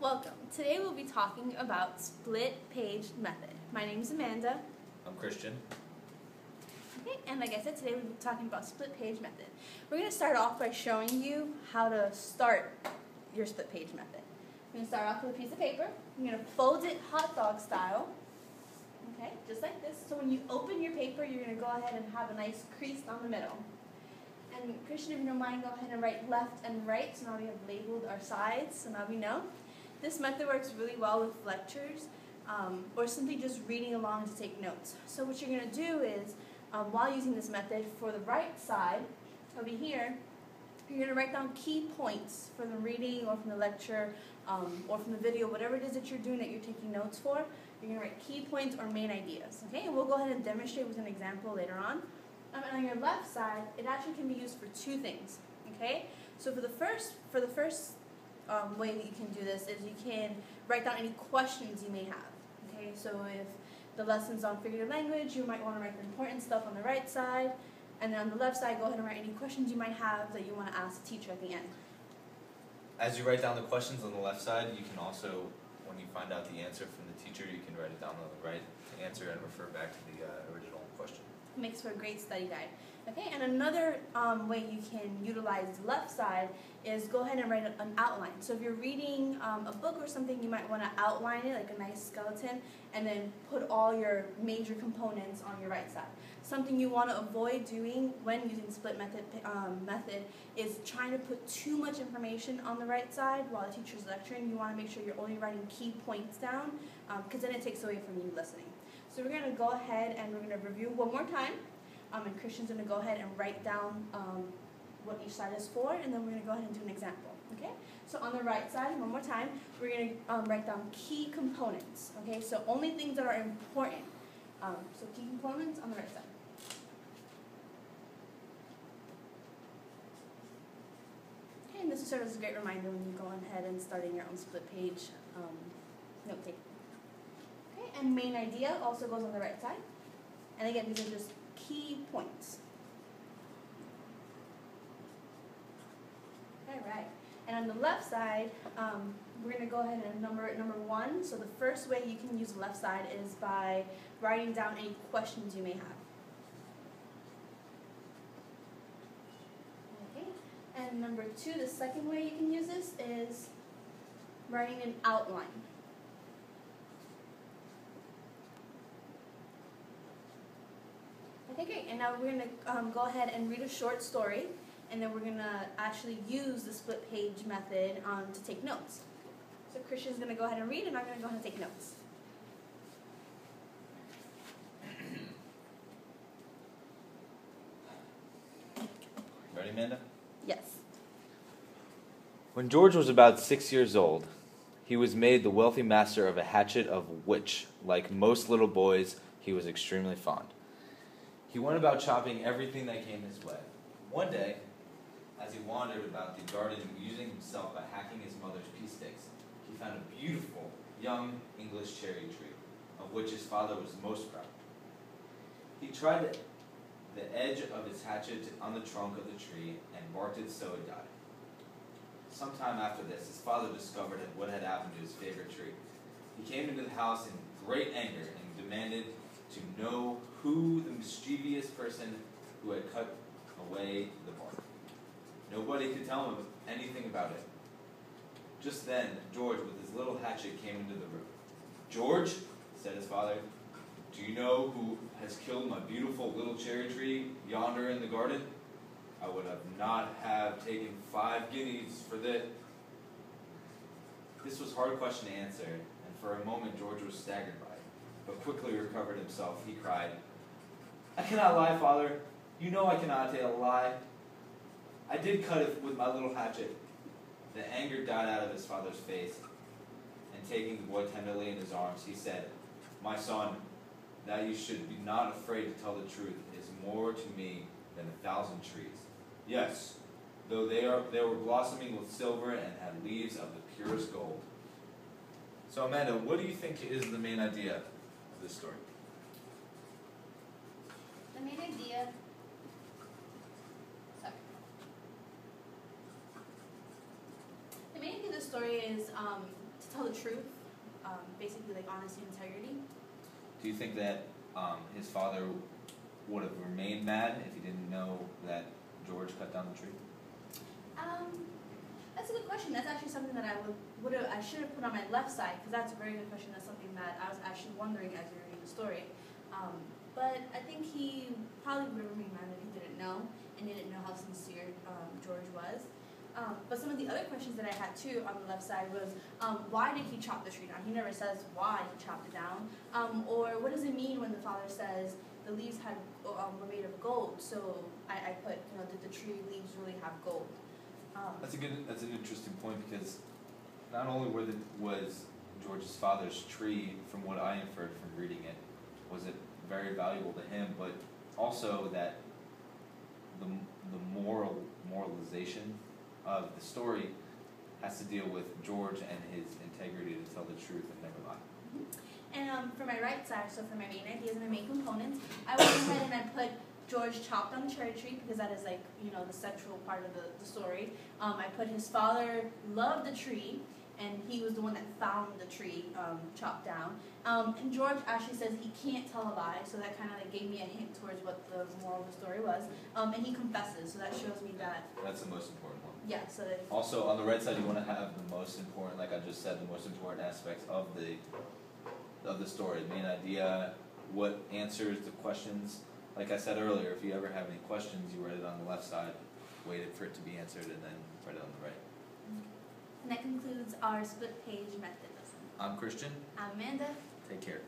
Welcome. Today we'll be talking about split page method. My name is Amanda. I'm Christian. Okay, and like I said, today we'll be talking about split page method. We're going to start off by showing you how to start your split page method. You're going to start off with a piece of paper. You're going to fold it hot dog style. Okay, just like this. So when you open your paper, you're going to go ahead and have a nice crease down the middle. And Christian, if you don't mind, go ahead and write left and right. So now we have labeled our sides, so now we know. This method works really well with lectures or simply just reading along to take notes. So what you're going to do is, while using this method, for the right side, over here, you're going to write down key points from the reading or from the lecture or from the video, whatever it is that you're doing that you're taking notes for. You're going to write key points or main ideas. Okay, and we'll go ahead and demonstrate with an example later on. And on your left side, it actually can be used for two things. Okay, so for the first way that you can do this is you can write down any questions you may have. Okay, so if the lesson's on figurative language, you might want to write the important stuff on the right side, and then on the left side, go ahead and write any questions you might have that you want to ask the teacher at the end. As you write down the questions on the left side, you can also, when you find out the answer from the teacher, you can write it down on the right answer and refer back to the original question. Makes for a great study guide. Okay, and another way you can utilize the left side is go ahead and write an outline. So if you're reading a book or something, you might want to outline it like a nice skeleton and then put all your major components on your right side. Something you want to avoid doing when using split method is trying to put too much information on the right side while the teacher's lecturing. You want to make sure you're only writing key points down because then it takes away from you listening. So we're going to go ahead and we're going to review one more time. And Christian's going to go ahead and write down what each side is for, and then we're going to go ahead and do an example. Okay? So on the right side, one more time, we're going to write down key components. Okay? So only things that are important. So key components on the right side. Okay, and this will serve as a great reminder when you go ahead and starting your own split page note taking. Okay, and main idea also goes on the right side. And again, these are just key points. All right. And on the left side, we're going to go ahead and number it number 1. So the first way you can use the left side is by writing down any questions you may have. Okay. And number 2, the second way you can use this is writing an outline. Okay, great. And now we're going to go ahead and read a short story, and then we're going to actually use the split page method to take notes. So Christian's going to go ahead and read, and I'm going to go ahead and take notes. Ready, Amanda? Yes. When George was about 6 years old, he was made the wealthy master of a hatchet of which, like most little boys, he was extremely fond. He went about chopping everything that came his way. One day, as he wandered about the garden amusing himself by hacking his mother's pea sticks, he found a beautiful young English cherry tree, of which his father was most proud. He tried the edge of his hatchet on the trunk of the tree and barked it so it died. Some time after this, his father discovered what had happened to his favorite tree. He came into the house in great anger and demanded to know who the mischievous person who had cut away the bark. Nobody could tell him anything about it. Just then, George, with his little hatchet, came into the room. "George," said his father, "do you know who has killed my beautiful little cherry tree yonder in the garden? I would not have taken 5 guineas for that." This was a hard question to answer, and for a moment George was staggered by it, but quickly recovered himself. He cried, "I cannot lie, father. You know I cannot tell a lie. I did cut it with my little hatchet." The anger died out of his father's face, and taking the boy tenderly in his arms, he said, "My son, that you should be not afraid to tell the truth is more to me than 1,000 trees. Yes, though they were blossoming with silver and had leaves of the purest gold." So Amanda, what do you think is the main idea of this story? The main idea. Sorry. The main idea of the story is to tell the truth, basically like honesty and integrity. Do you think that his father would have remained mad if he didn't know that George cut down the tree? That's a good question. That's actually something that I should have put on my left side, because that's a very good question. That's something that I was actually wondering as you were reading the story. But I think he probably would have remained mad if he didn't know and didn't know how sincere George was. But some of the other questions that I had too on the left side was, why did he chop the tree down? He never says why he chopped it down. Or what does it mean when the father says the leaves were made of gold? So I put, did the tree leaves really have gold? That's an interesting point, because not only was George's father's tree, from what I inferred from reading it, was it very valuable to him, but also that the moralization of the story has to deal with George and his integrity to tell the truth and never lie. And for my right side, so for my main ideas and my main components, I went ahead and I put George chopped down the cherry tree, because that is like, the central part of the story. I put his father loved the tree, and he was the one that found the tree chopped down. And George actually says he can't tell a lie, so that kind of like gave me a hint towards what the moral of the story was. And he confesses, so that shows me that. That's the most important one. Yeah. So that. Also, on the right side, you want to have the most important, like I just said, the most important aspects of the story, the main idea, what answers the questions. Like I said earlier, if you ever have any questions, you write it on the left side, wait for it to be answered, and then write it on the right. And that concludes our split page method lesson. I'm Christian. I'm Amanda. Take care.